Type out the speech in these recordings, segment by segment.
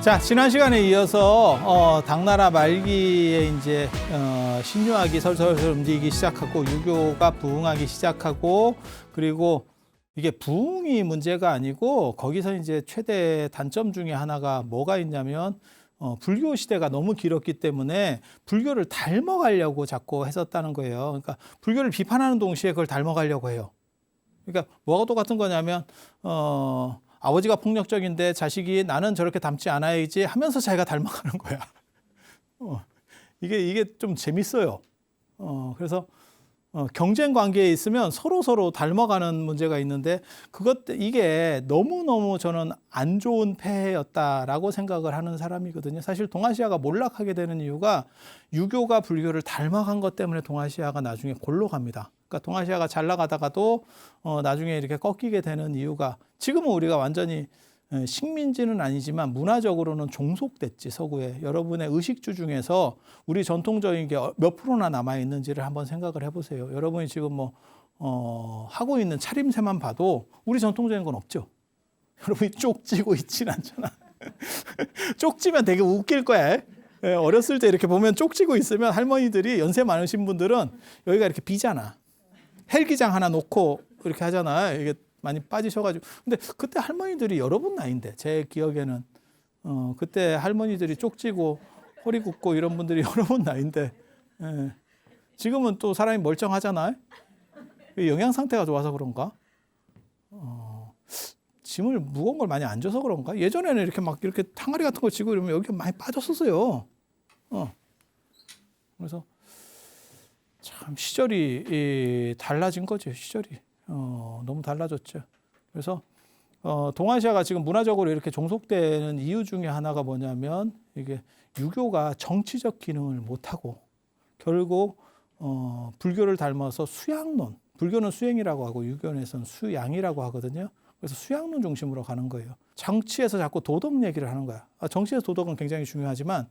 자, 지난 시간에 이어서 당나라 말기에 이제 신유학이 설설설 움직이기 시작하고 유교가 부흥하기 시작하고, 그리고 이게 부흥이 문제가 아니고 거기서 이제 최대 단점 중에 하나가 뭐가 있냐면 불교 시대가 너무 길었기 때문에 불교를 닮아가려고 자꾸 했었다는 거예요. 그러니까 불교를 비판하는 동시에 그걸 닮아가려고 해요. 그러니까 뭐가 똑같은 거냐면 아버지가 폭력적인데 자식이 나는 저렇게 닮지 않아야지 하면서 자기가 닮아가는 거야. 이게 좀 재밌어요. 그래서 경쟁 관계에 있으면 서로 닮아가는 문제가 있는데 이게 너무너무 저는 안 좋은 폐해였다라고 생각을 하는 사람이거든요. 사실 동아시아가 몰락하게 되는 이유가 유교가 불교를 닮아간 것 때문에 동아시아가 나중에 골로 갑니다. 그러니까 동아시아가 잘 나가다가도 나중에 이렇게 꺾이게 되는 이유가, 지금은 우리가 완전히 식민지는 아니지만 문화적으로는 종속됐지. 서구에 여러분의 의식주 중에서 우리 전통적인 게 몇 프로나 남아 있는지를 한번 생각을 해보세요. 여러분이 지금 하고 있는 차림새만 봐도 우리 전통적인 건 없죠. 여러분이 쪽지고 있진 않잖아. 쪽지면 되게 웃길 거야. 어렸을 때 이렇게 보면 쪽지고 있으면 할머니들이, 연세 많으신 분들은 여기가 이렇게 비잖아. 헬기장 하나 놓고 이렇게 하잖아. 이게 많이 빠지셔가지고. 근데 그때 할머니들이 여러분 나이인데, 제 기억에는 그때 할머니들이 쪽지고 허리 굽고 이런 분들이 여러분 나이인데, 지금은 또 사람이 멀쩡하잖아요. 영양 상태가 좋아서 그런가? 짐을 무거운 걸 많이 안 져서 그런가? 예전에는 이렇게 탕아리 같은 거 지고 이러면 여기 많이 빠졌었어요. 그래서 참 시절이 달라진 거죠. 시절이 너무 달라졌죠. 그래서 동아시아가 지금 문화적으로 이렇게 종속되는 이유 중에 하나가 뭐냐면, 이게 유교가 정치적 기능을 못하고 결국 불교를 닮아서 수양론, 불교는 수행이라고 하고 유교에서는 수양이라고 하거든요. 그래서 수양론 중심으로 가는 거예요. 정치에서 자꾸 도덕 얘기를 하는 거야. 정치에서 도덕은 굉장히 중요하지만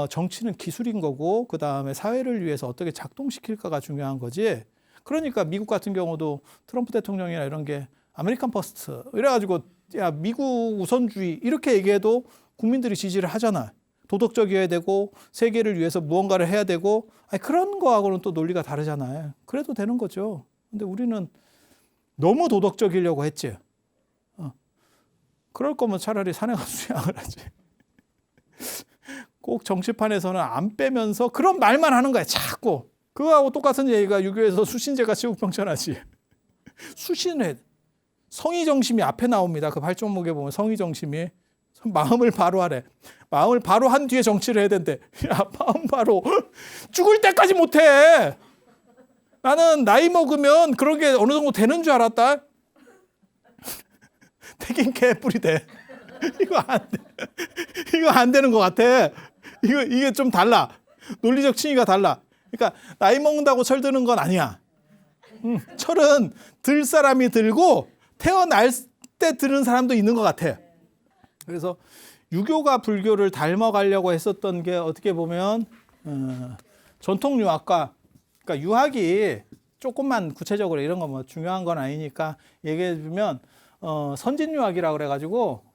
정치는 기술인 거고, 그 다음에 사회를 위해서 어떻게 작동시킬까가 중요한 거지. 그러니까 미국 같은 경우도 트럼프 대통령이나 이런 게 아메리칸 퍼스트 이래가지고 야 미국 우선주의 이렇게 얘기해도 국민들이 지지를 하잖아. 도덕적이어야 되고 세계를 위해서 무언가를 해야 되고, 그런 거하고는 또 논리가 다르잖아요. 그래도 되는 거죠. 근데 우리는 너무 도덕적이려고 했지. 그럴 거면 차라리 산에 가서 수양을 하지. 꼭 정치판에서는 안 빼면서 그런 말만 하는 거야, 자꾸. 그거하고 똑같은 얘기가 유교에서 수신제가 치국병천하지. 수신회, 성의정심이 앞에 나옵니다. 그 발전목에 보면 성의정심이 마음을 바로 하래. 마음을 바로 한 뒤에 정치를 해야 된대. 야, 마음 바로 죽을 때까지 못해. 나는 나이 먹으면 그런 게 어느 정도 되는 줄 알았다. 되긴 개뿔이 돼. 이거 안 돼. 이거 안 되는 것 같아. 이게 좀 달라. 논리적 층위가 달라. 그러니까 나이 먹는다고 철드는 건 아니야. 철은 들 사람이 들고 태어날 때 드는 사람도 있는 것 같아. 그래서 유교가 불교를 닮아가려고 했었던 게 어떻게 보면 전통 유학과, 그러니까 유학이 조금만 구체적으로 이런 거 뭐 중요한 건 아니니까 얘기해 주면 선진 유학이라고 그래가지고,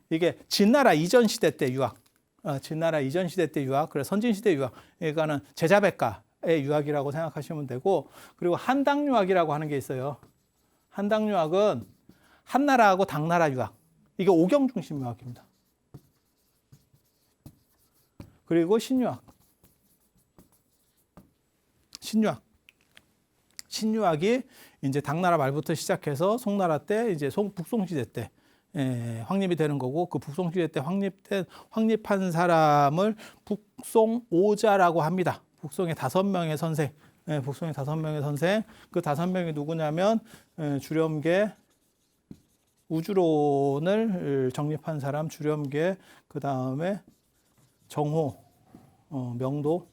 이게 진나라 이전 시대 때 유학, 진나라 이전 시대 때 유학, 그래 선진 시대 유학, 그러니까는 제자백가의 유학이라고 생각하시면 되고, 그리고 한당 유학이라고 하는 게 있어요. 한당 유학은 한나라하고 당나라 유학, 이게 오경 중심 유학입니다. 그리고 신유학, 신유학이 이제 당나라 말부터 시작해서 송나라 때, 이제 북송시대 때 확립이 되는 거고, 그 북송시대 때 확립한 사람을 북송오자라고 합니다. 북송의 5명의 선생, 북송의 5명의 선생. 그 5명이 누구냐면 주렴계, 우주론을 정립한 사람 주렴계, 그 다음에 정호, 명도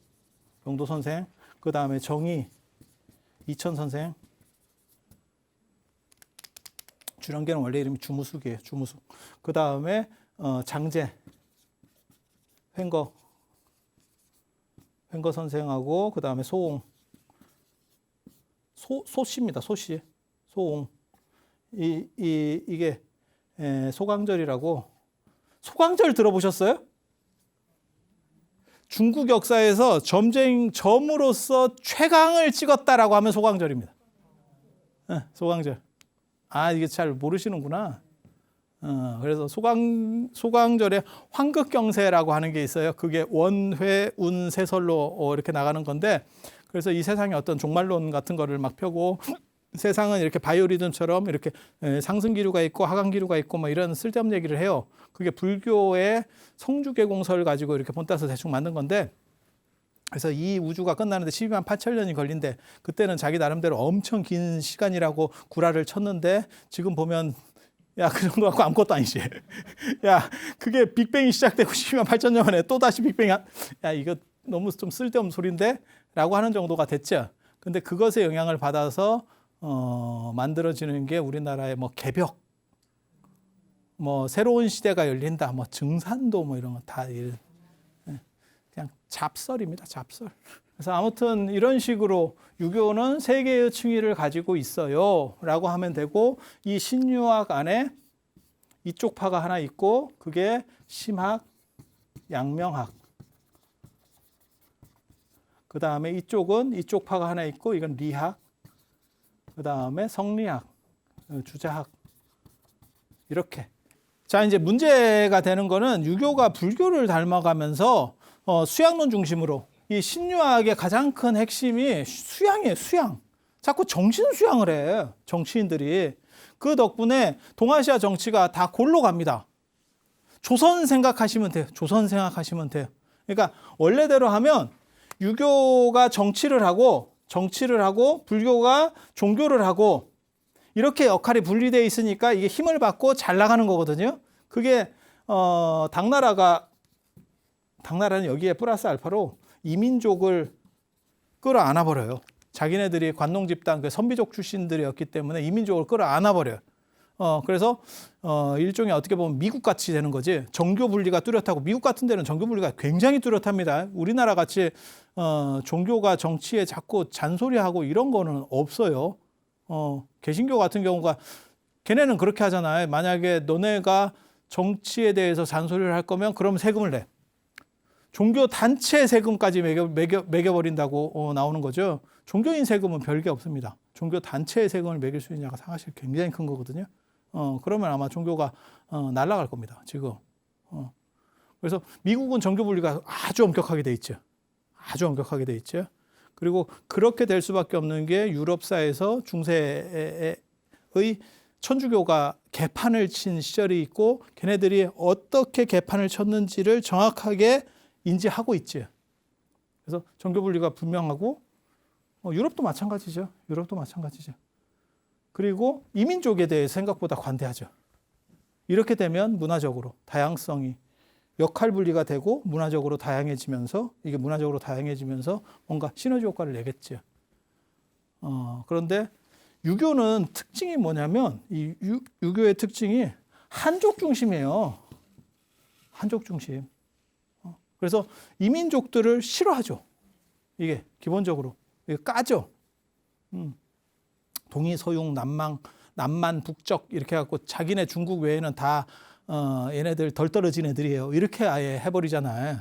선생, 그 다음에 정의, 이천 선생. 주렴계는 원래 이름이 주무숙이에요. 주무숙. 그 다음에 장제, 횡거 선생하고, 그 다음에 소옹, 소씨입니다. 소씨, 소옹. 이게 소강절이라고 소강절 들어보셨어요? 중국 역사에서 점으로서 최강을 찍었다라고 하면 소강절입니다. 소강절. 아, 이게 잘 모르시는구나. 그래서 소강절에 황극경세라고 하는 게 있어요. 그게 원회운세설로 이렇게 나가는 건데, 그래서 이 세상에 어떤 종말론 같은 거를 막 펴고 세상은 이렇게 바이오리듬처럼 이렇게 상승기류가 있고 하강기류가 있고 뭐 이런 쓸데없는 얘기를 해요. 그게 불교의 성주계공설 가지고 이렇게 본따서 대충 만든 건데, 그래서 이 우주가 끝나는데 12만 8천 년이 걸린대. 그때는 자기 나름대로 엄청 긴 시간이라고 구라를 쳤는데, 지금 보면 야, 그 정도 갖고 아무것도 아니지. 야, 그게 빅뱅이 시작되고 12만 8천 년 만에 또다시 빅뱅이, 야, 이거 너무 좀 쓸데없는 소린데? 라고 하는 정도가 됐죠. 근데 그것에 영향을 받아서 만들어지는 게 우리나라의 뭐 개벽, 뭐 새로운 시대가 열린다, 뭐 증산도 뭐 이런 거 다 그냥 잡설입니다. 잡설. 그래서 아무튼 이런 식으로 유교는 세 개의 층위를 가지고 있어요 라고 하면 되고, 이 신유학 안에 이쪽 파가 하나 있고 그게 심학, 양명학. 그 다음에 이쪽은 이쪽 파가 하나 있고 이건 리학. 그 다음에 성리학, 주자학. 이렇게. 자, 이제 문제가 되는 거는 유교가 불교를 닮아가면서 수양론 중심으로, 이 신유학의 가장 큰 핵심이 수양이에요. 수양. 자꾸 정신 수양을 해, 정치인들이. 그 덕분에 동아시아 정치가 다 골로 갑니다. 조선 생각하시면 돼요. 조선 생각하시면 돼요. 그러니까 원래대로 하면 유교가 정치를 하고 불교가 종교를 하고 이렇게 역할이 분리되어 있으니까 이게 힘을 받고 잘 나가는 거거든요. 그게 당나라는 여기에 플러스 알파로 이민족을 끌어안아 버려요. 자기네들이 관농 집단, 그 선비족 출신들이었기 때문에 이민족을 끌어안아 버려요. 그래서 일종의 어떻게 보면 미국 같이 되는 거지. 정교 분리가 뚜렷하고, 미국 같은 데는 정교 분리가 굉장히 뚜렷합니다. 우리나라 같이 종교가 정치에 자꾸 잔소리하고 이런 거는 없어요. 개신교 같은 경우가 걔네는 그렇게 하잖아요. 만약에 너네가 정치에 대해서 잔소리를 할 거면 그럼 세금을 내. 종교 단체 세금까지 매겨버린다고 나오는 거죠. 종교인 세금은 별게 없습니다. 종교 단체의 세금을 매길 수 있냐가 사실 굉장히 큰 거거든요. 그러면 아마 종교가 날아갈 겁니다. 지금. 그래서 미국은 정교 분리가 아주 엄격하게 돼 있죠. 아주 엄격하게 돼 있죠. 그리고 그렇게 될 수밖에 없는 게 유럽사에서 중세의 천주교가 개판을 친 시절이 있고, 걔네들이 어떻게 개판을 쳤는지를 정확하게 인지하고 있지. 그래서 정교 분리가 분명하고, 유럽도 마찬가지죠. 유럽도 마찬가지죠. 그리고 이민족에 대해 생각보다 관대하죠. 이렇게 되면 문화적으로 다양성이 역할 분리가 되고 문화적으로 다양해지면서, 이게 문화적으로 다양해지면서 뭔가 시너지 효과를 내겠죠. 그런데 유교는 특징이 뭐냐면, 이 유교의 특징이 한족 중심이에요. 한족 중심. 그래서 이민족들을 싫어하죠. 이게 기본적으로. 이게 까죠. 동이, 서융, 남만, 북적 이렇게 해갖고 자기네 중국 외에는 다 얘네들 덜 떨어진 애들이에요. 이렇게 아예 해버리잖아요.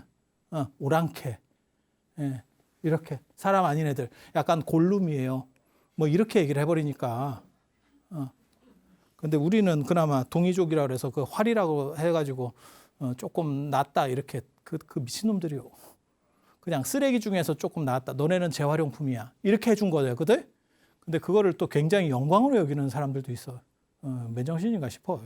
오랑캐. 예, 이렇게 사람 아닌 애들. 약간 골룸이에요. 뭐 이렇게 얘기를 해버리니까. 근데 우리는 그나마 동이족이라 그래서 그 활이라고 해가지고 조금 낫다 이렇게, 그 미친놈들이요. 그냥 쓰레기 중에서 조금 낫다. 너네는 재활용품이야. 이렇게 해준 거예요. 그들? 근데 그거를 또 굉장히 영광으로 여기는 사람들도 있어. 맨정신인가 싶어.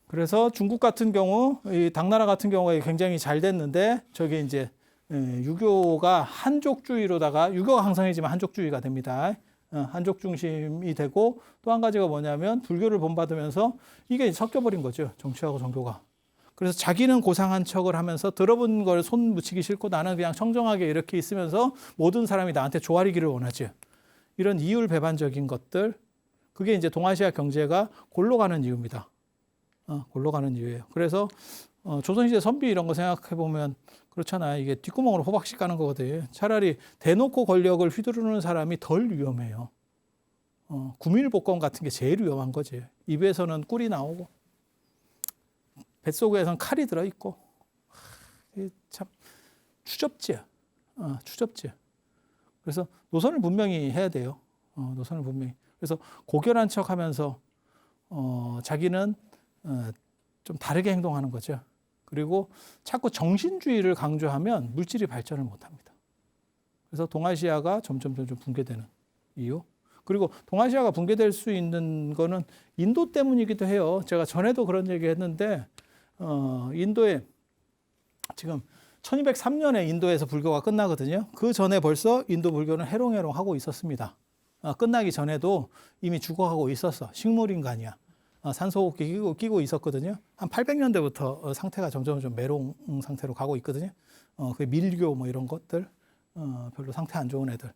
그래서 중국 같은 경우, 이 당나라 같은 경우가 굉장히 잘 됐는데, 저게 이제 유교가 한족주의로다가, 유교가 항상이지만 한족주의가 됩니다. 한족 중심이 되고, 또 한 가지가 뭐냐면 불교를 본받으면서 이게 섞여버린 거죠. 정치하고 종교가. 그래서 자기는 고상한 척을 하면서 들어본 걸 손 묻히기 싫고 나는 그냥 청정하게 이렇게 있으면서 모든 사람이 나한테 조아리기를 원하지. 이런 이율배반적인 것들, 그게 이제 동아시아 경제가 골로 가는 이유입니다. 골로 가는 이유예요. 그래서 조선시대 선비 이런 거 생각해 보면 그렇잖아요. 이게 뒷구멍으로 호박씩 가는 거거든. 차라리 대놓고 권력을 휘두르는 사람이 덜 위험해요. 구밀복권 같은 게 제일 위험한 거지. 입에서는 꿀이 나오고 뱃속에선 칼이 들어있고 참 추접지. 추접지. 그래서 노선을 분명히 해야 돼요. 노선을 분명히. 그래서 고결한 척하면서 자기는 좀 다르게 행동하는 거죠. 그리고 자꾸 정신주의를 강조하면 물질이 발전을 못합니다. 그래서 동아시아가 점점 붕괴되는 이유. 그리고 동아시아가 붕괴될 수 있는 거는 인도 때문이기도 해요. 제가 전에도 그런 얘기 했는데 인도에 지금 1203년에 인도에서 불교가 끝나거든요. 그 전에 벌써 인도 불교는 해롱해롱 하고 있었습니다. 끝나기 전에도 이미 죽어가고 있었어. 식물인간이야. 산소호흡기 끼고 있었거든요. 한 800년대부터 상태가 점점 메롱 상태로 가고 있거든요. 그 밀교 뭐 이런 것들, 별로 상태 안 좋은 애들.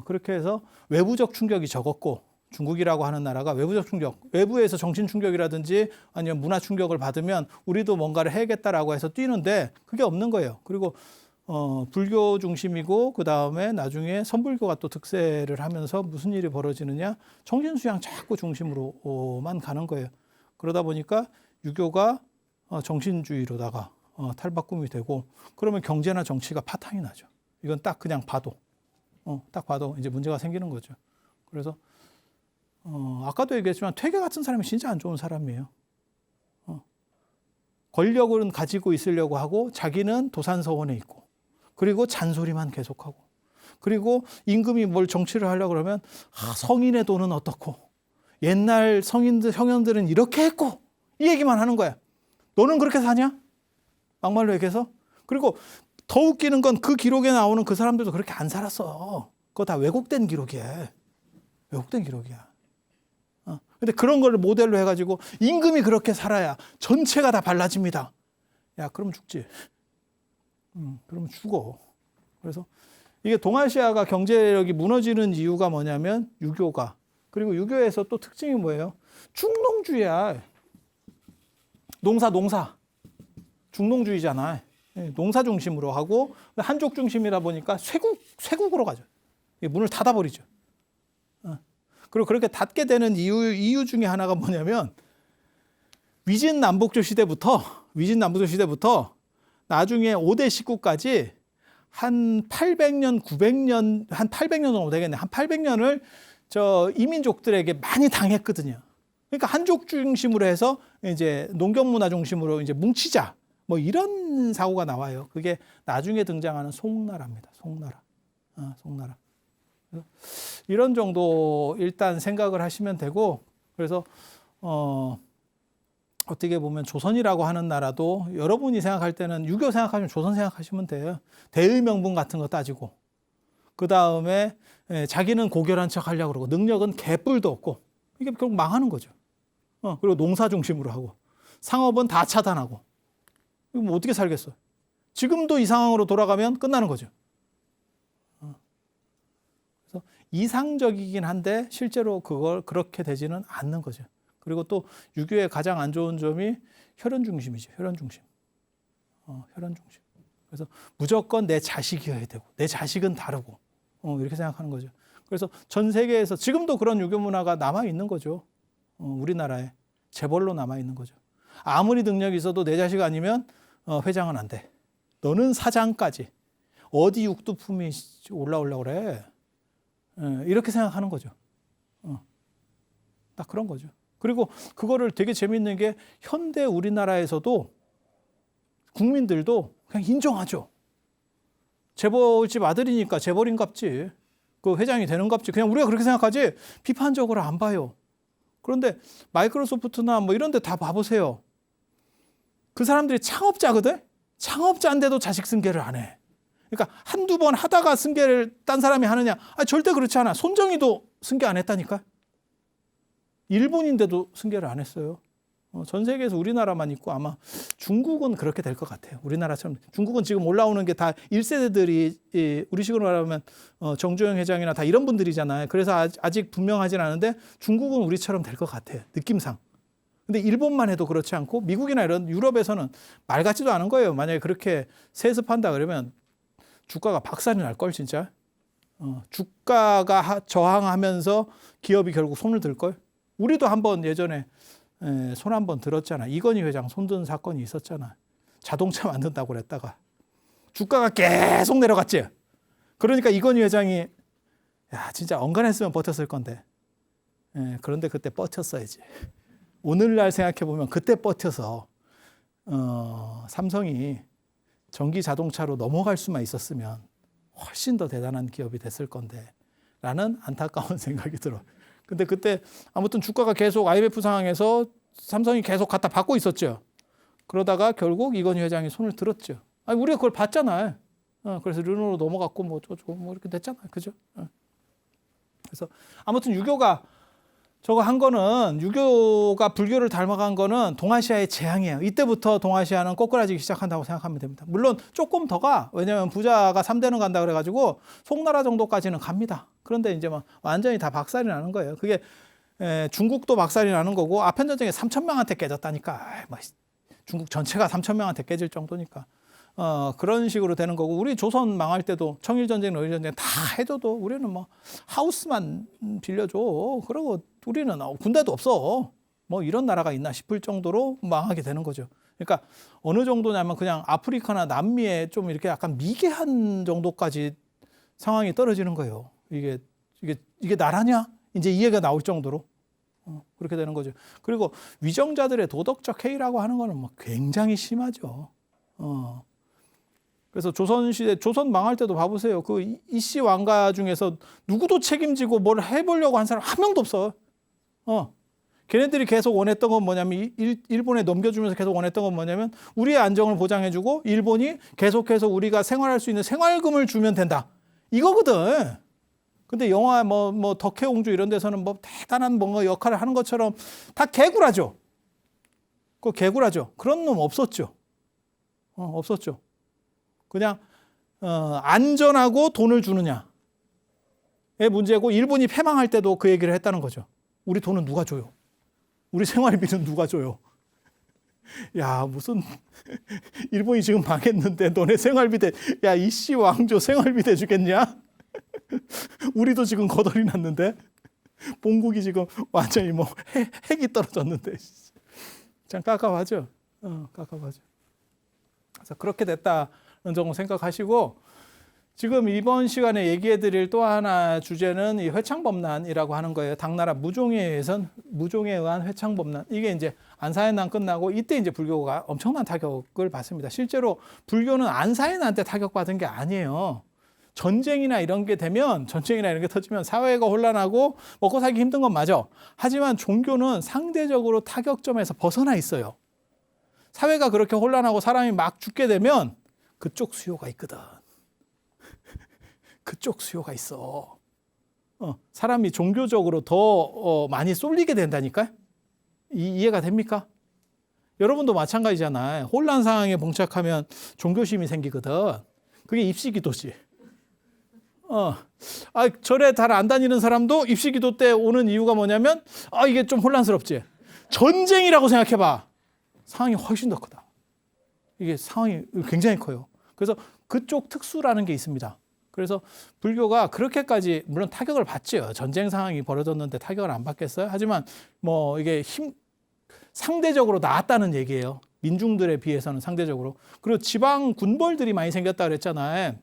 그렇게 해서 외부적 충격이 적었고, 중국이라고 하는 나라가 외부적 충격, 외부에서 정신 충격이라든지 아니면 문화 충격을 받으면 우리도 뭔가를 해야겠다라고 해서 뛰는데 그게 없는 거예요. 그리고 불교 중심이고 그 다음에 나중에 선불교가 또 득세를 하면서 무슨 일이 벌어지느냐, 정신수양 자꾸 중심으로만 가는 거예요. 그러다 보니까 유교가 정신주의로다가 탈바꿈이 되고, 그러면 경제나 정치가 파탄이 나죠. 이건 딱 그냥 봐도 딱 봐도 이제 문제가 생기는 거죠. 그래서 아까도 얘기했지만 퇴계 같은 사람이 진짜 안 좋은 사람이에요. 권력은 가지고 있으려고 하고 자기는 도산서원에 있고, 그리고 잔소리만 계속하고, 그리고 임금이 뭘 정치를 하려고 그러면 성인의 돈은 어떻고, 옛날 성인들 형님들은 이렇게 했고, 이 얘기만 하는 거야. 너는 그렇게 사냐? 막말로 얘기해서. 그리고 더 웃기는 건 그 기록에 나오는 그 사람들도 그렇게 안 살았어. 그거 다 왜곡된 기록이야. 왜곡된 기록이야. 근데 그런 걸 모델로 해가지고 임금이 그렇게 살아야 전체가 다 발라집니다. 야, 그럼 죽지. 그러면 죽어. 그래서 이게 동아시아가 경제력이 무너지는 이유가 뭐냐면 유교가. 그리고 유교에서 또 특징이 뭐예요? 중농주의야. 농사. 중농주의잖아. 농사 중심으로 하고 한족 중심이라 보니까 쇄국으로 가죠. 문을 닫아버리죠. 그리고 그렇게 닫게 되는 이유 중에 하나가 뭐냐면 위진남북조 시대부터 나중에 5대 식구까지 한 800년, 900년, 한 800년 정도 되겠네. 한 800년을 저 이민족들에게 많이 당했거든요. 그러니까 한족 중심으로 해서 이제 농경문화 중심으로 이제 뭉치자. 뭐 이런 사고가 나와요. 그게 나중에 등장하는 송나라입니다. 송나라. 이런 정도 일단 생각을 하시면 되고, 그래서 어떻게 보면 조선이라고 하는 나라도 여러분이 생각할 때는 유교 생각하시면 조선 생각하시면 돼요. 대의명분 같은 거 따지고, 그 다음에 자기는 고결한 척 하려고 그러고, 능력은 개뿔도 없고, 이게 결국 망하는 거죠. 그리고 농사 중심으로 하고, 상업은 다 차단하고, 이거 뭐 어떻게 살겠어? 지금도 이 상황으로 돌아가면 끝나는 거죠. 그래서 이상적이긴 한데 실제로 그걸 그렇게 되지는 않는 거죠. 그리고 또 유교의 가장 안 좋은 점이 혈연 중심이죠. 혈연 중심. 그래서 무조건 내 자식이어야 되고, 내 자식은 다르고, 이렇게 생각하는 거죠. 그래서 전 세계에서 지금도 그런 유교 문화가 남아 있는 거죠. 우리나라에 재벌로 남아 있는 거죠. 아무리 능력이 있어도 내 자식 아니면 회장은 안 돼. 너는 사장까지. 어디 육두품이 올라오려고 그래. 이렇게 생각하는 거죠. 딱 그런 거죠. 그리고 그거를 되게 재밌는 게 현대 우리나라에서도 국민들도 그냥 인정하죠. 재벌집 아들이니까 재벌인갑지. 그 회장이 되는갑지. 그냥 우리가 그렇게 생각하지 비판적으로 안 봐요. 그런데 마이크로소프트나 뭐 이런 데 다 봐보세요. 그 사람들이 창업자거든? 창업자인데도 자식 승계를 안 해. 그러니까 한두 번 하다가 승계를 딴 사람이 하느냐? 절대 그렇지 않아. 손정희도 승계 안 했다니까. 일본인데도 승계를 안 했어요. 전 세계에서 우리나라만 있고 아마 중국은 그렇게 될 것 같아요. 우리나라처럼. 중국은 지금 올라오는 게 다 1세대들이 우리식으로 말하면 정주영 회장이나 다 이런 분들이잖아요. 그래서 아직 분명하진 않은데 중국은 우리처럼 될 것 같아요. 느낌상. 근데 일본만 해도 그렇지 않고 미국이나 이런 유럽에서는 말 같지도 않은 거예요. 만약에 그렇게 세습한다 그러면 주가가 박살이 날 걸 진짜. 주가가 저항하면서 기업이 결국 손을 들 걸. 우리도 한번 예전에 손 한번 들었잖아. 이건희 회장 손든 사건이 있었잖아. 자동차 만든다고 그랬다가 주가가 계속 내려갔지. 그러니까 이건희 회장이 야 진짜 엉간했으면 버텼을 건데 그런데 그때 버텼어야지. 오늘날 생각해보면 그때 버텨서 삼성이 전기 자동차로 넘어갈 수만 있었으면 훨씬 더 대단한 기업이 됐을 건데 라는 안타까운 생각이 들어. 근데 그때 아무튼 주가가 계속 IMF 상황에서 삼성이 계속 갖다 받고 있었죠. 그러다가 결국 이건희 회장이 손을 들었죠. 아니, 우리가 그걸 봤잖아요. 그래서 르노로 넘어갔고 뭐 어쩌고 뭐 이렇게 됐잖아요. 그죠? 그래서 아무튼 유교가 저거 한 거는 유교가 불교를 닮아간 거는 동아시아의 재앙이에요. 이때부터 동아시아는 꼬꾸라지기 시작한다고 생각하면 됩니다. 물론 조금 더가 왜냐하면 부자가 3대는 간다 그래가지고 송나라 정도까지는 갑니다. 그런데 이제 막 완전히 다 박살이 나는 거예요. 그게 중국도 박살이 나는 거고 아편 전쟁에 3,000명한테 깨졌다니까. 중국 전체가 3,000명한테 깨질 정도니까. 그런 식으로 되는 거고 우리 조선 망할 때도 청일전쟁, 노일전쟁 다 해줘도 우리는 뭐 하우스만 빌려줘. 그러고 우리는 군대도 없어. 뭐 이런 나라가 있나 싶을 정도로 망하게 되는 거죠. 그러니까 어느 정도냐면 그냥 아프리카나 남미에 좀 이렇게 약간 미개한 정도까지 상황이 떨어지는 거예요. 이게 나라냐? 이제 이 얘기가 나올 정도로. 그렇게 되는 거죠. 그리고 위정자들의 도덕적 해이라고 하는 거는 뭐 굉장히 심하죠. 그래서 조선시대, 조선 망할 때도 봐보세요. 그 이씨 왕가 중에서 누구도 책임지고 뭘 해보려고 한 사람 한 명도 없어. 걔네들이 계속 원했던 건 뭐냐면, 일본에 넘겨주면서 계속 원했던 건 뭐냐면, 우리의 안정을 보장해주고, 일본이 계속해서 우리가 생활할 수 있는 생활금을 주면 된다. 이거거든. 근데 영화 뭐 덕혜옹주 이런 데서는 뭐 대단한 뭔가 역할을 하는 것처럼 다 개구라죠. 그 개구라죠. 그런 놈 없었죠. 없었죠. 그냥 안전하고 돈을 주느냐의 문제고 일본이 패망할 때도 그 얘기를 했다는 거죠. 우리 돈은 누가 줘요? 우리 생활비는 누가 줘요? 야 무슨 일본이 지금 망했는데 너네 생활비 야 이씨 왕조 생활비 대주겠냐? 우리도 지금 거덜이 났는데 본국이 지금 완전히 뭐 핵이 떨어졌는데 참 깝깝하죠. 깝깝하죠. 그래서 그렇게 됐다는 정도 생각하시고 지금 이번 시간에 얘기해 드릴 또 하나 주제는 이 회창법난이라고 하는 거예요. 당나라 무종에 의한 회창법난. 이게 이제 안사의 난 끝나고 이때 이제 불교가 엄청난 타격을 받습니다. 실제로 불교는 안사의 난 때 타격받은 게 아니에요. 전쟁이나 이런 게 터지면 사회가 혼란하고 먹고 살기 힘든 건 맞아. 하지만 종교는 상대적으로 타격점에서 벗어나 있어요. 사회가 그렇게 혼란하고 사람이 막 죽게 되면 그쪽 수요가 있거든. 그쪽 수요가 있어. 사람이 종교적으로 더 많이 쏠리게 된다니까? 이해가 됩니까? 여러분도 마찬가지잖아요. 혼란 상황에 봉착하면 종교심이 생기거든. 그게 입시기도지. 절에 잘 안 다니는 사람도 입시기도 때 오는 이유가 뭐냐면 이게 좀 혼란스럽지. 전쟁이라고 생각해봐. 상황이 훨씬 더 크다. 이게 상황이 굉장히 커요. 그래서 그쪽 특수라는 게 있습니다. 그래서 불교가 그렇게까지 물론 타격을 받죠. 전쟁 상황이 벌어졌는데 타격을 안 받겠어요? 하지만 뭐 이게 상대적으로 나았다는 얘기예요. 민중들에 비해서는 상대적으로. 그리고 지방 군벌들이 많이 생겼다 그랬잖아요.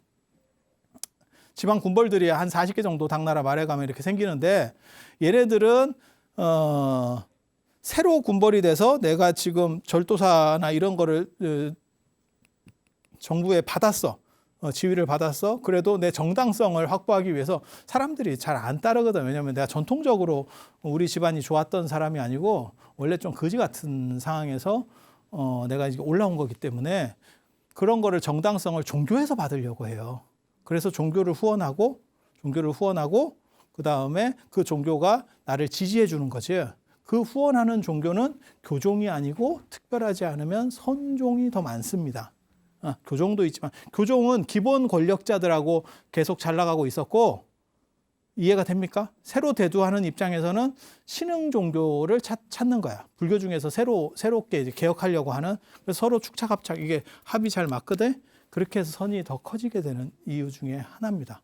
지방 군벌들이 한 40개 정도 당나라 말에 가면 이렇게 생기는데 얘네들은 새로 군벌이 돼서 내가 지금 절도사나 이런 거를 정부에 받았어. 지위를 받았어. 그래도 내 정당성을 확보하기 위해서 사람들이 잘 안 따르거든. 왜냐하면 내가 전통적으로 우리 집안이 좋았던 사람이 아니고 원래 좀 거지 같은 상황에서 내가 이제 올라온 거기 때문에 그런 거를 정당성을 종교에서 받으려고 해요. 그래서 종교를 후원하고 그 다음에 그 종교가 나를 지지해 주는 거지. 그 후원하는 종교는 교종이 아니고 특별하지 않으면 선종이 더 많습니다. 교종도 있지만 교종은 기본 권력자들하고 계속 잘 나가고 있었고 이해가 됩니까? 새로 대두하는 입장에서는 신흥 종교를 찾는 거야. 불교 중에서 새롭게 이제 개혁하려고 하는 그래서 서로 축착합착 이게 합이 잘 맞거든. 그렇게 해서 선이 더 커지게 되는 이유 중에 하나입니다.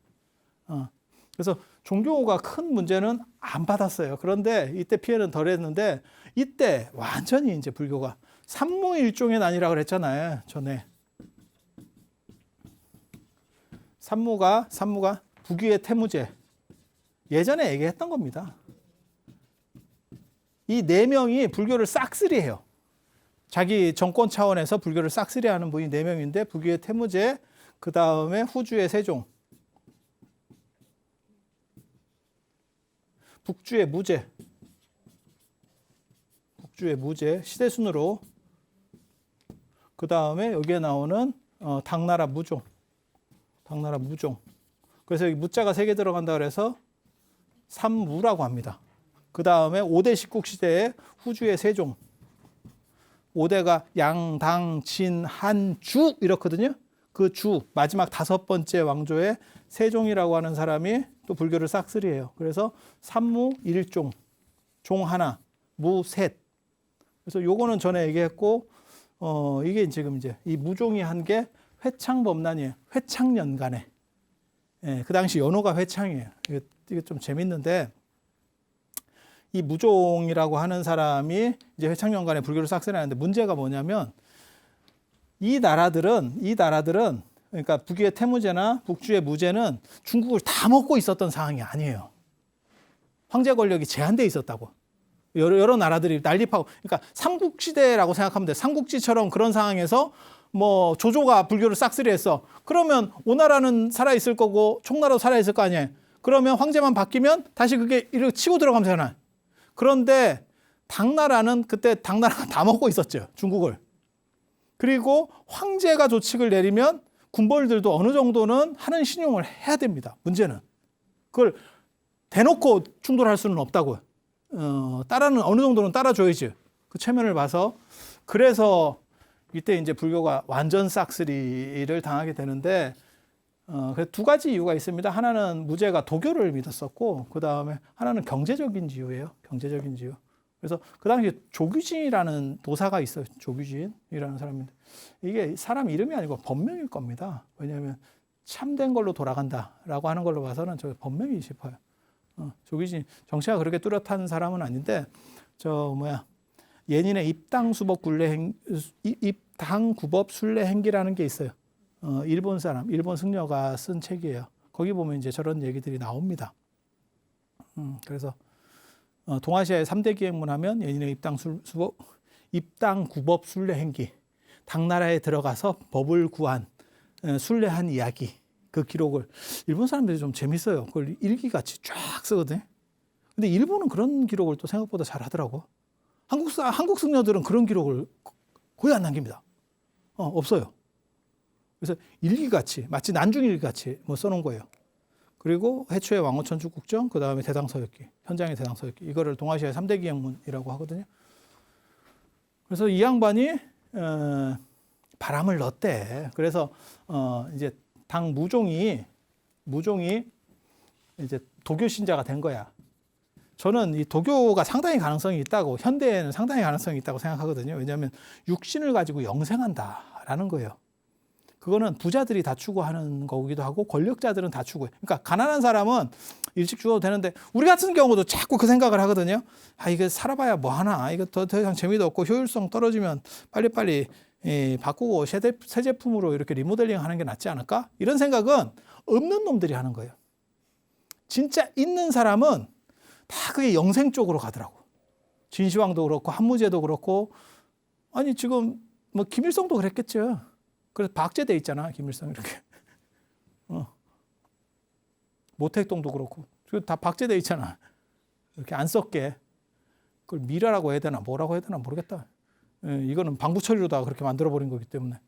그래서 종교가 큰 문제는 안 받았어요. 그런데 이때 피해는 덜했는데 이때 완전히 이제 불교가 삼무일종의 난이라고 그랬잖아요. 전에 삼무가 부귀의 태무제 예전에 얘기했던 겁니다. 이 네 명이 불교를 싹쓸이해요. 자기 정권 차원에서 불교를 싹쓸이하는 분이 네 명인데 부귀의 태무제, 그 다음에 후주의 세종, 북주의 무제, 시대순으로, 그 다음에 여기에 나오는 당나라 무종. 그래서 여기 무자가 3개 들어간다 그래서 삼무라고 합니다. 그 다음에 5대 식국 시대의 후주의 세종. 5대가 양, 당, 진, 한, 주 이렇거든요. 그 주, 마지막 5번째 왕조의 세종이라고 하는 사람이 또 불교를 싹쓸이해요. 그래서 삼무 일종, 종 하나, 무 셋. 그래서 요거는 전에 얘기했고, 이게 지금 이제 이 무종이 한 게 회창법난이에요. 회창년간에. 예, 그 당시 연호가 회창이에요. 이게 좀 재밌는데, 이 무종이라고 하는 사람이 이제 회창년간에 불교를 싹쓸이하는데 문제가 뭐냐면 이 나라들은 그러니까 북유의 태무제나 북주의 무제는 중국을 다 먹고 있었던 상황이 아니에요. 황제 권력이 제한돼 있었다고. 여러 나라들이 난립하고, 그러니까 삼국시대라고 생각하면 돼. 삼국지처럼 그런 상황에서 뭐 조조가 불교를 싹쓸이했어. 그러면 오나라는 살아 있을 거고 총나라도 살아 있을 거 아니에요. 그러면 황제만 바뀌면 다시 그게 이렇게 치고 들어가면 되잖아. 그런데 당나라는 그때 당나라가 다 먹고 있었죠. 중국을. 그리고 황제가 조칙을 내리면 군벌들도 어느 정도는 하는 신용을 해야 됩니다. 문제는 그걸 대놓고 충돌할 수는 없다고요. 따라는 어느 정도는 따라줘야지. 그 체면을 봐서. 그래서 이때 이제 불교가 완전 싹쓸이를 당하게 되는데, 그래서 두 가지 이유가 있습니다. 하나는 무제가 도교를 믿었었고, 그 다음에 하나는 경제적인 이유예요. 경제적인 이유. 그래서 그 당시에 조규진이라는 도사가 있어요. 조규진이라는 사람인데, 이게 사람 이름이 아니고 법명일 겁니다. 왜냐하면 참된 걸로 돌아간다라고 하는 걸로 봐서는 저 법명이 싶어요. 조규진 정치가 그렇게 뚜렷한 사람은 아닌데, 예닌의 입당구법 순례행기라는 게 있어요. 일본 승려가 쓴 책이에요. 거기 보면 이제 저런 얘기들이 나옵니다. 그래서 동아시아의 3대 기행문 하면 예닌의 입당구법 순례행기, 당나라에 들어가서 법을 구한 순례한 이야기, 그 기록을 일본 사람들이 좀 재밌어요. 그걸 일기같이 쫙 쓰거든요. 근데 일본은 그런 기록을 또 생각보다 잘 하더라고. 한국 승려들은 그런 기록을 거의 안 남깁니다. 없어요. 그래서 일기같이, 마치 난중일기같이 뭐 써놓은 거예요. 그리고 해초의 왕호천주국정, 그 다음에 대당서역기, 현장의 대당서역기, 이거를 동아시아의 3대 기행문이라고 하거든요. 그래서 이 양반이 바람을 넣었대. 그래서 이제 당 무종이 이제 도교 신자가 된 거야. 저는 이 도교가 상당히 가능성이 있다고, 현대에는 상당히 가능성이 있다고 생각하거든요. 왜냐하면 육신을 가지고 영생한다라는 거예요. 그거는 부자들이 다 추구하는 거기도 하고 권력자들은 다 추구해. 그러니까 가난한 사람은 일찍 죽어도 되는데 우리 같은 경우도 자꾸 그 생각을 하거든요. 이게 살아봐야 뭐 하나. 이거 더 이상 재미도 없고 효율성 떨어지면 빨리빨리 바꾸고 새 제품으로 이렇게 리모델링 하는 게 낫지 않을까? 이런 생각은 없는 놈들이 하는 거예요. 진짜 있는 사람은 다 그게 영생 쪽으로 가더라고. 진시황도 그렇고 한무제도 그렇고, 아니 지금 뭐 김일성도 그랬겠죠. 그래서 박제돼 있잖아, 김일성 이렇게. 모택동도 그렇고 다 박제돼 있잖아. 이렇게 안 썩게. 그걸 미라라고 해야 되나 뭐라고 해야 되나 모르겠다. 이거는 방부 처리로다 그렇게 만들어 버린 거기 때문에.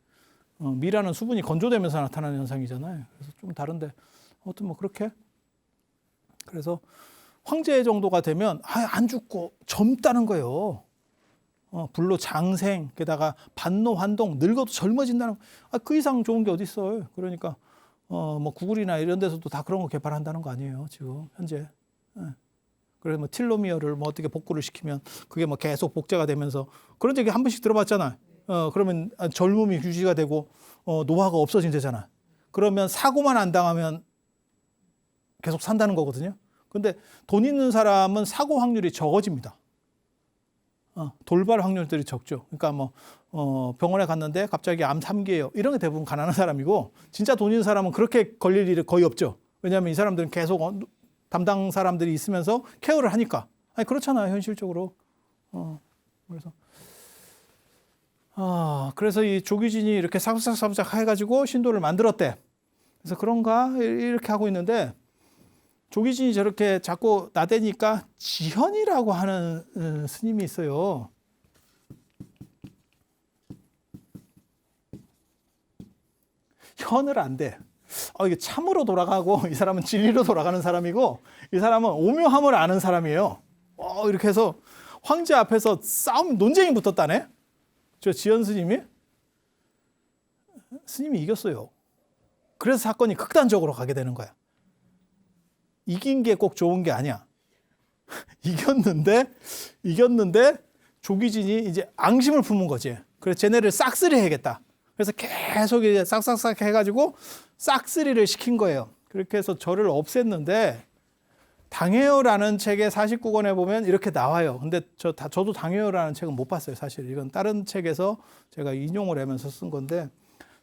미라는 수분이 건조되면서 나타나는 현상이잖아요. 그래서 좀 다른데 아무튼 뭐 그렇게. 그래서 황제 정도가 되면 안 죽고 젊다는 거예요. 불로 장생, 게다가 반노 환동, 늙어도 젊어진다는, 그 이상 좋은 게 어디 있어요. 그러니까 뭐 구글이나 이런 데서도 다 그런 거 개발한다는 거 아니에요, 지금 현재. 그래서 뭐 틸로미어를 뭐 어떻게 복구를 시키면 그게 뭐 계속 복제가 되면서, 그런 얘기 한 번씩 들어봤잖아. 그러면 젊음이 유지가 되고 노화가 없어진대잖아. 그러면 사고만 안 당하면 계속 산다는 거거든요. 근데 돈 있는 사람은 사고 확률이 적어집니다. 돌발 확률들이 적죠. 그러니까 병원에 갔는데 갑자기 암 3기예요. 이런 게 대부분 가난한 사람이고, 진짜 돈 있는 사람은 그렇게 걸릴 일이 거의 없죠. 왜냐하면 이 사람들은 계속 담당 사람들이 있으면서 케어를 하니까. 아니 그렇잖아요, 현실적으로. 그래서 이 조규진이 이렇게 사부작 해가지고 신도를 만들었대. 그래서 그런가 이렇게 하고 있는데, 조규진이 저렇게 자꾸 나대니까 지현이라고 하는 스님이 있어요. 현을 안 돼. 이게 참으로 돌아가고, 이 사람은 진리로 돌아가는 사람이고, 이 사람은 오묘함을 아는 사람이에요. 이렇게 해서 황제 앞에서 논쟁이 붙었다네. 저 지현 스님이 이겼어요. 그래서 사건이 극단적으로 가게 되는 거야. 이긴 게 꼭 좋은 게 아니야. 이겼는데 조규진이 이제 앙심을 품은 거지. 그래서 쟤네를 싹쓸이 해야겠다. 그래서 계속 이제 싹싹싹 해가지고 싹쓸이를 시킨 거예요. 그렇게 해서 저를 없앴는데, 당해요라는 책의 49권에 보면 이렇게 나와요. 근데 저도 당해요라는 책은 못 봤어요, 사실. 이건 다른 책에서 제가 인용을 하면서 쓴 건데,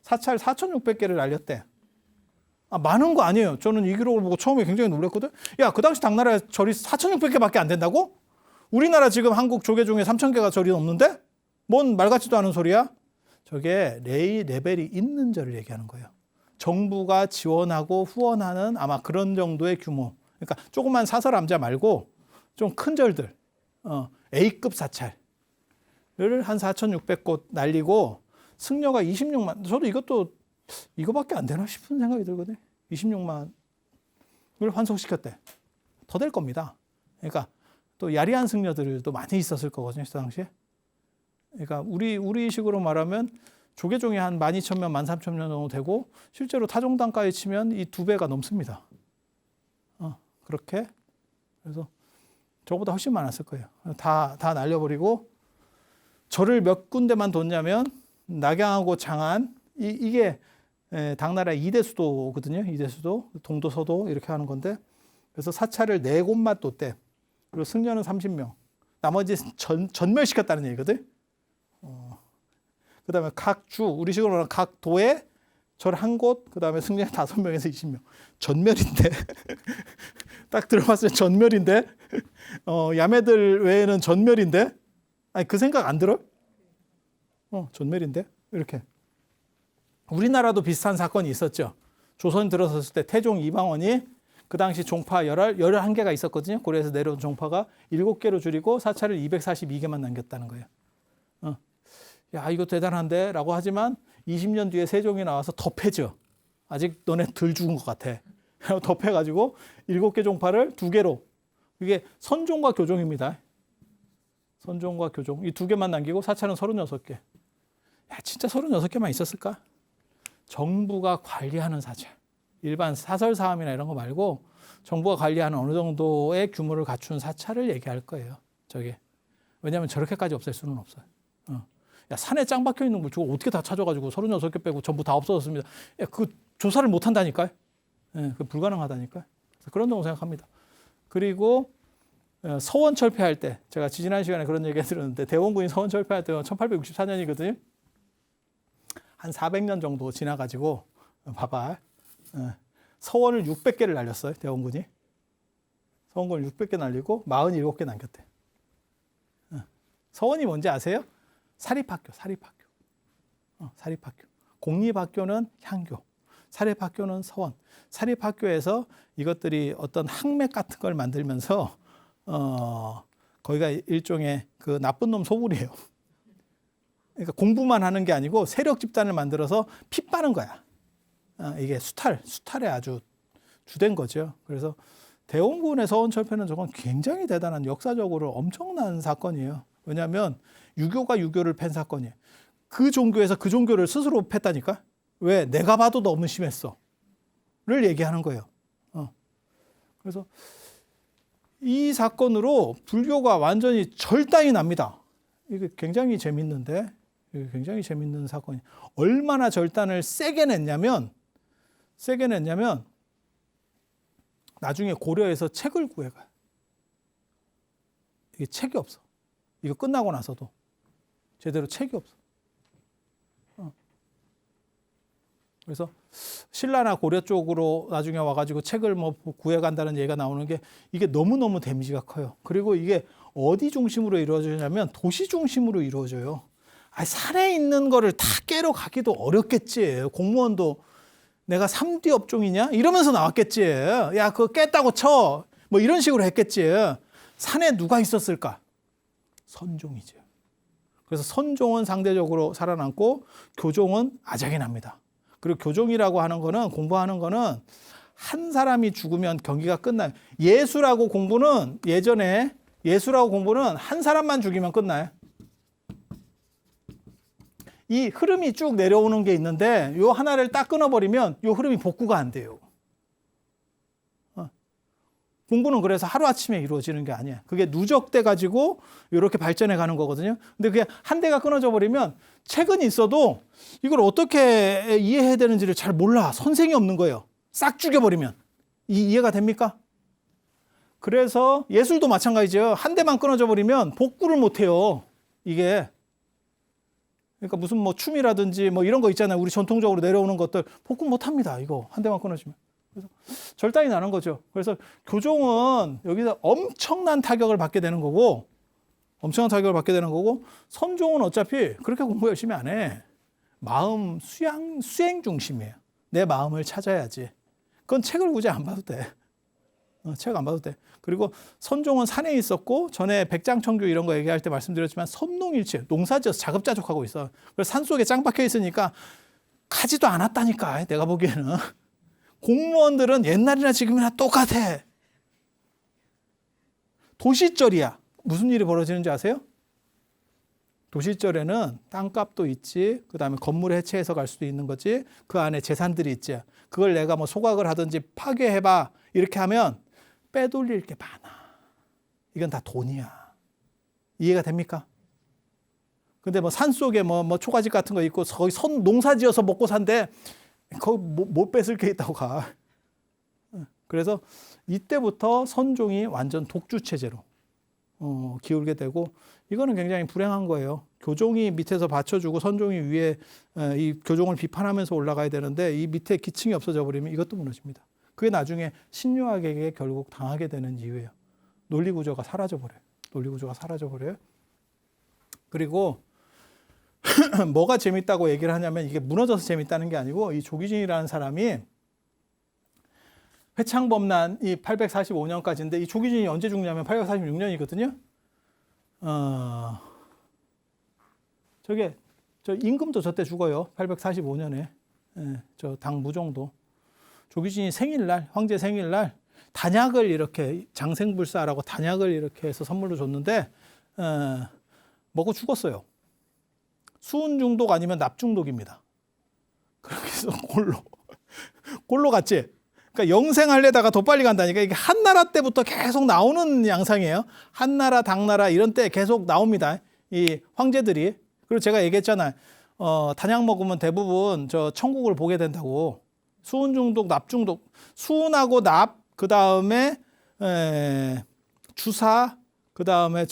사찰 4,600개를 날렸대. 많은 거 아니에요. 저는 이 기록을 보고 처음에 굉장히 놀랐거든. 야, 그 당시 당나라에 절이 4,600개밖에 안 된다고? 우리나라 지금 한국 조계 중에 3,000개가 절이 넘는데? 뭔 말 같지도 않은 소리야? 저게 레벨이 있는 절을 얘기하는 거예요. 정부가 지원하고 후원하는 아마 그런 정도의 규모. 그러니까 조그만 사설암자 말고 좀 큰 절들, A급 사찰을 한 4,600곳 날리고, 승려가 26만. 저도 이거밖에 안 되나 싶은 생각이 들거든요. 26만을 환속시켰대. 더 될 겁니다. 그러니까 또 야리한 승려들도 많이 있었을 거거든요, 그 당시에. 그러니까 우리 식으로 말하면 조계종이 한 12,000명, 13,000명 정도 되고, 실제로 타종단까지 치면 이 2배가 넘습니다. 그렇게. 그래서 저보다 훨씬 많았을 거예요. 다 날려버리고, 절을 몇 군데만 뒀냐면 낙양하고 장안, 이게 당나라의 2대 수도거든요. 2대 수도, 동도, 서도 이렇게 하는 건데, 그래서 사찰을 4곳만 뒀대. 그리고 승려는 30명. 나머지 전멸시켰다는 얘기거든. 그 다음에 각 주, 우리 식으로 말하면 각 도에 절 한 곳, 그 다음에 승려 5명에서 20명. 전멸인데. 딱 들어봤을 때 전멸인데. 야매들 외에는 전멸인데. 아니, 그 생각 안 들어? 전멸인데. 이렇게. 우리나라도 비슷한 사건이 있었죠. 조선 들어섰을 때 태종 이방원이 그 당시 종파 11개가 있었거든요. 고려에서 내려온 종파가 7개로 줄이고 사찰을 242개만 남겼다는 거예요. 야, 이거 대단한데? 라고 하지만 20년 뒤에 세종이 나와서 더 패죠. 아직 너네 덜 죽은 것 같아. 더 패가지고 7개 종파를 2개로. 이게 선종과 교종입니다. 선종과 교종. 이 2개만 남기고 사찰은 36개. 야, 진짜 36개만 있었을까? 정부가 관리하는 사찰. 일반 사설사암이나 이런 거 말고 정부가 관리하는 어느 정도의 규모를 갖춘 사찰을 얘기할 거예요. 저게. 왜냐하면 저렇게까지 없앨 수는 없어요. 야, 산에 짱 박혀 있는 걸 저거 어떻게 다 찾아가지고 36개 빼고 전부 다 없어졌습니다. 야, 그 조사를 못 한다니까요. 예, 그 불가능하다니까요. 그런 정도 생각합니다. 그리고 서원 철폐할 때, 제가 지난 시간에 그런 얘기 들었는데, 대원군이 서원 철폐할 때가 1864년이거든요. 한 400년 정도 지나가지고, 봐봐. 서원을 600개를 날렸어요, 대원군이. 서원군을 600개 날리고 47개 남겼대. 서원이 뭔지 아세요? 사립학교. 사립학교. 공립학교는 향교, 사립학교는 서원. 사립학교에서 이것들이 어떤 학맥 같은 걸 만들면서 거기가 일종의 그 나쁜 놈 소굴이에요. 그러니까 공부만 하는 게 아니고 세력 집단을 만들어서 피 빠는 거야. 이게 수탈에 아주 주된 거죠. 그래서 대원군의 서원 철폐는 저건 굉장히 대단한, 역사적으로 엄청난 사건이에요. 왜냐하면 유교가 유교를 팬 사건이에요. 그 종교에서 그 종교를 스스로 팼다니까? 왜? 내가 봐도 너무 심했어. 를 얘기하는 거예요. 그래서 이 사건으로 불교가 완전히 절단이 납니다. 이게 굉장히 재밌는데, 굉장히 재밌는 사건이. 얼마나 절단을 세게 냈냐면 나중에 고려에서 책을 구해가요. 이게 책이 없어. 이거 끝나고 나서도 제대로 책이 없어. 그래서 신라나 고려 쪽으로 나중에 와가지고 책을 뭐 구해간다는 얘기가 나오는 게 이게 너무너무 데미지가 커요. 그리고 이게 어디 중심으로 이루어지냐면 도시 중심으로 이루어져요. 산에 있는 거를 다 깨러 가기도 어렵겠지. 공무원도 내가 3D 업종이냐? 이러면서 나왔겠지. 야, 그거 깼다고 쳐. 뭐 이런 식으로 했겠지. 산에 누가 있었을까? 선종이죠. 그래서 선종은 상대적으로 살아남고 교종은 아작이 납니다. 그리고 교종이라고 하는 거는, 공부하는 거는 한 사람이 죽으면 경기가 끝나요. 예수라고 공부는 예전에 예수라고 공부는 한 사람만 죽이면 끝나요. 이 흐름이 쭉 내려오는 게 있는데 요 하나를 딱 끊어버리면 요 흐름이 복구가 안 돼요. 공부는 그래서 하루아침에 이루어지는 게 아니야. 그게 누적돼 가지고 이렇게 발전해 가는 거거든요. 근데 그게 한 대가 끊어져 버리면 책은 있어도 이걸 어떻게 이해해야 되는지를 잘 몰라. 선생이 없는 거예요. 싹 죽여버리면. 이해가 됩니까? 그래서 예술도 마찬가지죠. 한 대만 끊어져 버리면 복구를 못 해요. 이게. 그러니까 무슨 뭐 춤이라든지 뭐 이런 거 있잖아요. 우리 전통적으로 내려오는 것들 복구 못 합니다. 이거 한 대만 끊어지면. 그래서 절단이 나는 거죠. 그래서 교종은 여기서 엄청난 타격을 받게 되는 거고, 선종은 어차피 그렇게 공부 열심히 안 해. 마음 수행 중심이에요. 내 마음을 찾아야지. 그건 책을 굳이 안 봐도 돼. 책 안 봐도 돼. 그리고 선종은 산에 있었고, 전에 백장청규 이런 거 얘기할 때 말씀드렸지만 선농일치, 농사지어서 자급자족하고 있어. 그래서 산 속에 짱 박혀 있으니까 가지도 않았다니까. 내가 보기에는. 공무원들은 옛날이나 지금이나 똑같아. 도시절이야. 무슨 일이 벌어지는지 아세요? 도시절에는 땅값도 있지, 그 다음에 건물 해체해서 갈 수도 있는 거지, 그 안에 재산들이 있지. 그걸 내가 뭐 소각을 하든지 파괴해봐. 이렇게 하면 빼돌릴 게 많아. 이건 다 돈이야. 이해가 됩니까? 근데 뭐 산속에 뭐 초가집 같은 거 있고 거기 농사 지어서 먹고 산대. 거기 못 뺏을 게 있다고 가. 그래서 이때부터 선종이 완전 독주 체제로 기울게 되고, 이거는 굉장히 불행한 거예요. 교종이 밑에서 받쳐주고 선종이 위에 이 교종을 비판하면서 올라가야 되는데 이 밑에 기층이 없어져 버리면 이것도 무너집니다. 그게 나중에 신유학에게 결국 당하게 되는 이유예요. 논리구조가 사라져버려요. 그리고 뭐가 재밌다고 얘기를 하냐면 이게 무너져서 재밌다는 게 아니고, 이 조기진이라는 사람이 회창범난이 845년까지인데 이 조기진이 언제 죽냐면 846년이거든요. 저 임금도 저때 죽어요. 845년에. 저 당무종도. 조기진이 생일날, 황제 생일날 단약을 이렇게 장생불사라고 단약을 이렇게 해서 선물로 줬는데 먹고 죽었어요. 수은 중독 아니면 납 중독입니다. 그렇게 해서 골로 갔지. 그러니까 영생하려다가 더 빨리 간다니까. 이게 한나라 때부터 계속 나오는 양상이에요. 한나라, 당나라 이런 때 계속 나옵니다. 이 황제들이. 그리고 제가 얘기했잖아요. 단약 먹으면 대부분 저 천국을 보게 된다고. 수은 중독, 납 중독. 수은하고 납, 그 다음에 주사, 그 다음에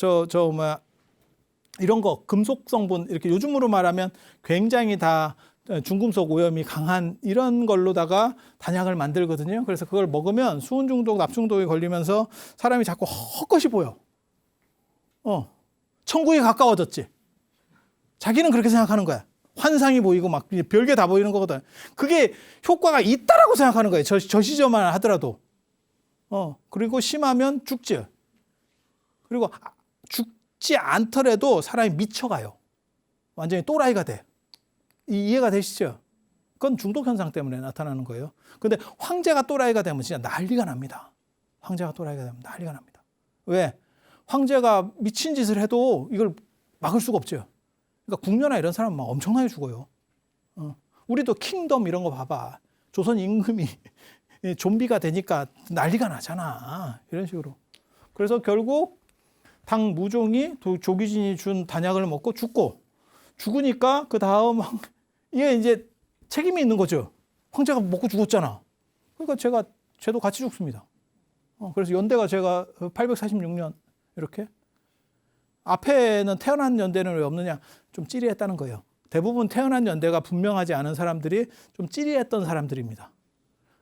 이런 거 금속 성분, 이렇게 요즘으로 말하면 굉장히 다 중금속 오염이 강한 이런 걸로다가 단약을 만들거든요. 그래서 그걸 먹으면 수은 중독, 납 중독에 걸리면서 사람이 자꾸 헛것이 보여. 천국이 가까워졌지. 자기는 그렇게 생각하는 거야. 환상이 보이고 막 별게 다 보이는 거거든. 그게 효과가 있다라고 생각하는 거예요. 저 시절만 하더라도. 그리고 심하면 죽지. 그리고 죽지 않더라도 사람이 미쳐가요. 완전히 또라이가 돼. 이해가 되시죠? 그건 중독 현상 때문에 나타나는 거예요. 근데 황제가 또라이가 되면 진짜 난리가 납니다. 왜? 황제가 미친 짓을 해도 이걸 막을 수가 없죠. 그러니까 궁녀나 이런 사람은 막 엄청나게 죽어요. 우리도 킹덤 이런 거 봐봐. 조선 임금이 좀비가 되니까 난리가 나잖아. 이런 식으로. 그래서 결국 당무종이 조기진이 준 단약을 먹고 죽으니까 그 다음 이게 이제 책임이 있는 거죠. 황제가 먹고 죽었잖아. 그러니까 쟤도 같이 죽습니다. 그래서 연대가 제가 846년 이렇게 앞에는 태어난 연대는 왜 없느냐? 좀 찌리했다는 거예요. 대부분 태어난 연대가 분명하지 않은 사람들이 좀 찌리했던 사람들입니다.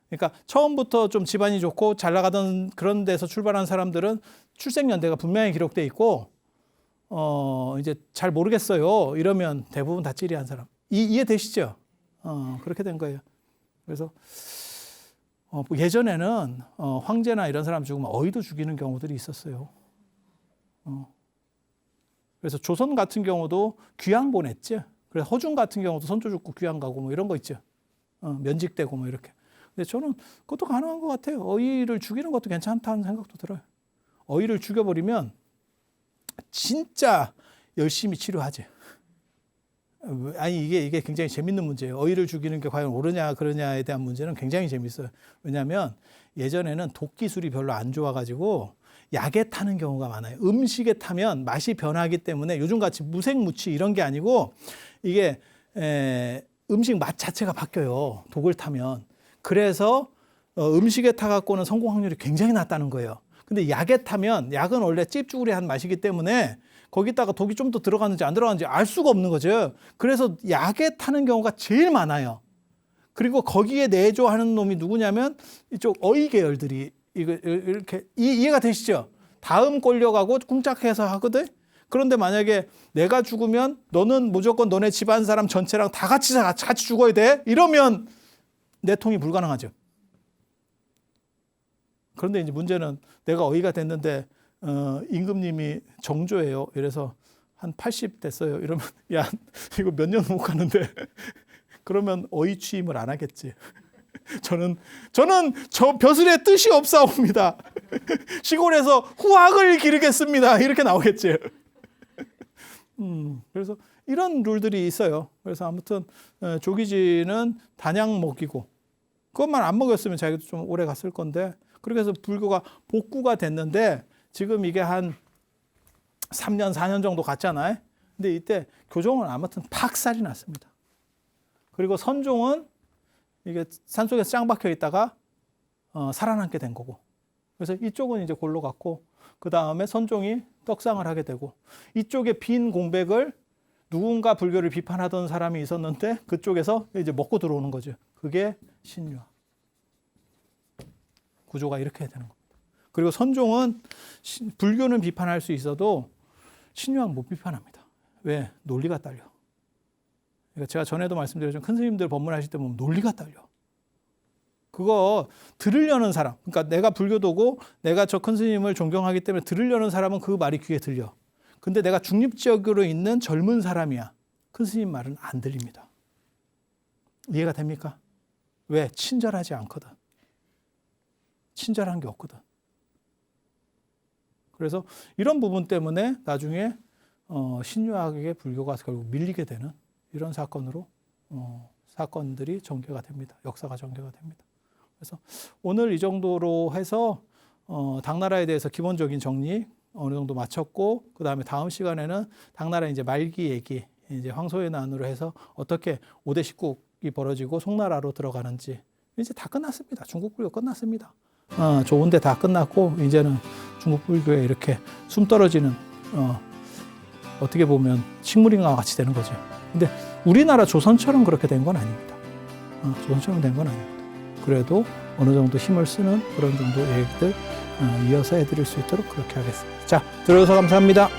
그러니까 처음부터 좀 집안이 좋고 잘 나가던 그런 데서 출발한 사람들은 출생 연대가 분명히 기록돼 있고 이제 잘 모르겠어요. 이러면 대부분 다 찌리한 사람. 이해되시죠? 그렇게 된 거예요. 그래서 예전에는 황제나 이런 사람 죽으면 어이도 죽이는 경우들이 있었어요. 그래서 조선 같은 경우도 귀양 보냈죠. 그래서 허준 같은 경우도 선조 죽고 귀양 가고 뭐 이런 거 있죠. 면직되고 뭐 이렇게. 근데 저는 그것도 가능한 것 같아요. 어이를 죽이는 것도 괜찮다는 생각도 들어요. 어이를 죽여버리면 진짜 열심히 치료하지. 아니 이게 굉장히 재밌는 문제예요. 어이를 죽이는 게 과연 옳으냐 그러냐에 대한 문제는 굉장히 재밌어요. 왜냐하면 예전에는 독기술이 별로 안 좋아가지고 약에 타는 경우가 많아요. 음식에 타면 맛이 변하기 때문에 요즘같이 무색무취 이런 게 아니고 이게 음식 맛 자체가 바뀌어요. 독을 타면. 그래서 음식에 타갖고는 성공 확률이 굉장히 낮다는 거예요. 근데 약에 타면 약은 원래 찝쭈그리한 맛이기 때문에 거기다가 독이 좀 더 들어갔는지 안 들어갔는지 알 수가 없는 거죠. 그래서 약에 타는 경우가 제일 많아요. 그리고 거기에 내조하는 놈이 누구냐면 이쪽 어이 계열들이 이렇게 이해가 되시죠? 다음 꼴려가고 꿍짝해서 하거든. 그런데 만약에 내가 죽으면 너는 무조건 너네 집안 사람 전체랑 다 같이 죽어야 돼. 이러면 내통이 불가능하죠. 그런데 이제 문제는 내가 어이가 됐는데 임금님이 정조예요. 이래서 한 80 됐어요. 이러면 야 이거 몇 년 못 가는데 그러면 어이 취임을 안 하겠지. 저는 저 벼슬의 뜻이 없사옵니다. 시골에서 후학을 기르겠습니다. 이렇게 나오겠지. 그래서 이런 룰들이 있어요. 그래서 아무튼 조기지는 단약 먹이고 그것만 안 먹였으면 자기도 좀 오래 갔을 건데 그렇게 해서 불교가 복구가 됐는데 지금 이게 한 3년, 4년 정도 갔잖아요. 근데 이때 교종은 아무튼 팍살이 났습니다. 그리고 선종은 이게 산속에서 짱 박혀 있다가 살아남게 된 거고. 그래서 이쪽은 이제 골로 갔고 그 다음에 선종이 떡상을 하게 되고 이쪽에 빈 공백을 누군가 불교를 비판하던 사람이 있었는데 그쪽에서 이제 먹고 들어오는 거죠. 그게 신유화. 구조가 이렇게 되는 겁니다. 그리고 선종은 불교는 비판할 수 있어도 신유화는 못 비판합니다. 왜? 논리가 딸려. 그러니까 제가 전에도 말씀드렸지만 큰 스님들 법문하실 때 보면 논리가 딸려. 그거 들으려는 사람, 그러니까 내가 불교도고 내가 저 큰 스님을 존경하기 때문에 들으려는 사람은 그 말이 귀에 들려. 근데 내가 중립지역으로 있는 젊은 사람이야. 큰 스님 말은 안 들립니다. 이해가 됩니까? 왜? 친절하지 않거든. 친절한 게 없거든. 그래서 이런 부분 때문에 나중에 신유학의 불교가 결국 밀리게 되는 이런 사건으로 사건들이 전개가 됩니다. 역사가 전개가 됩니다. 그래서 오늘 이 정도로 해서 당나라에 대해서 기본적인 정리 어느 정도 마쳤고 그 다음에 다음 시간에는 당나라 이제 말기 얘기 이제 황소의 난으로 해서 어떻게 5대 19이 벌어지고 송나라로 들어가는지 이제 다 끝났습니다. 중국 불교 끝났습니다. 좋은데 다 끝났고 이제는 중국 불교에 이렇게 숨 떨어지는 어떻게 보면 식물인과 같이 되는 거죠. 근데 우리나라 조선처럼 그렇게 된 건 아닙니다. 조선처럼 된 건 아닙니다. 그래도 어느 정도 힘을 쓰는 그런 정도 얘기들 이어서 해드릴 수 있도록 그렇게 하겠습니다. 자, 들어주셔서 감사합니다.